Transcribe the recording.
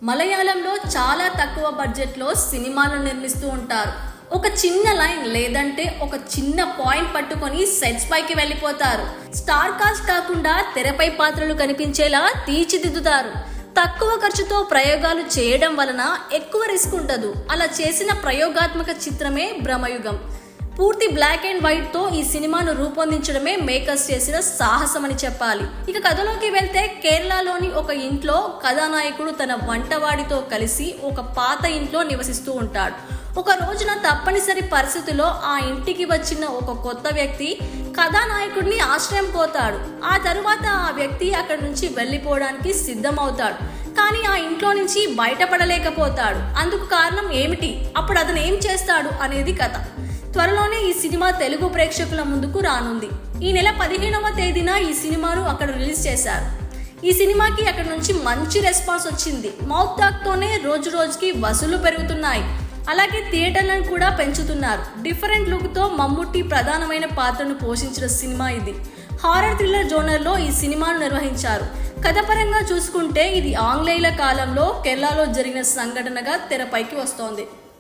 మలయాళంలో చాలా తక్కువ బడ్జెట్లో సినిమాలను నిర్మిస్తూ ఉంటారు. ఒక చిన్న లైన్ లేదంటే ఒక చిన్న పాయింట్ పట్టుకొని సెట్స్ పైకి వెళ్ళిపోతారు. స్టార్ కాస్ట్ కాకుండా తెరపై పాత్రలు కనిపించేలా తీర్చిదిద్దుతారు. తక్కువ ఖర్చుతో ప్రయోగాలు చేయడం వలన ఎక్కువ రిస్క్ ఉండదు. అలా చేసిన ప్రయోగాత్మక చిత్రమే బ్రహ్మయుగం. పూర్తి బ్లాక్ అండ్ వైట్ తో ఈ సినిమాను రూపొందించడమే మేకర్స్ చేసిన సాహసం అని చెప్పాలి. ఇక కథలోకి వెళ్తే కేరళలోని ఒక ఇంట్లో కథానాయకుడు తన వంటవాడితో కలిసి ఒక పాత ఇంట్లో నివసిస్తూ ఉంటాడు. ఒక రోజున తప్పనిసరి పరిస్థితిలో ఆ ఇంటికి వచ్చిన ఒక కొత్త వ్యక్తి కథానాయకుడిని ఆశ్రయం కోతాడు. ఆ తరువాత ఆ వ్యక్తి అక్కడి నుంచి వెళ్ళిపోవడానికి సిద్ధమవుతాడు. కానీ ఆ ఇంట్లో నుంచి బయటపడలేకపోతాడు. అందుకు కారణం ఏమిటి, అప్పుడు అతను ఏం చేస్తాడు అనేది కథ. త్వరలోనే ఈ సినిమా తెలుగు ప్రేక్షకుల ముందుకు రానుంది. ఈ నెల 15వ తేదీన ఈ సినిమాను అక్కడ రిలీజ్ చేశారు. ఈ సినిమాకి అక్కడ నుంచి మంచి రెస్పాన్స్ వచ్చింది. మౌత్ టాక్ తోనే రోజు రోజుకి వసూలు పెరుగుతున్నాయి. అలాగే థియేటర్లను కూడా పెంచుతున్నారు. డిఫరెంట్ లుక్ తో మమ్ముట్టి ప్రధానమైన పాత్రను పోషించిన సినిమా ఇది. హారర్ థ్రిల్లర్ జోనర్లో ఈ సినిమాను నిర్వహించారు. కథపరంగా చూసుకుంటే ఇది ఆంగ్లేయుల కాలంలో కేరళలో జరిగిన సంఘటనగా తెరపైకి వస్తోంది.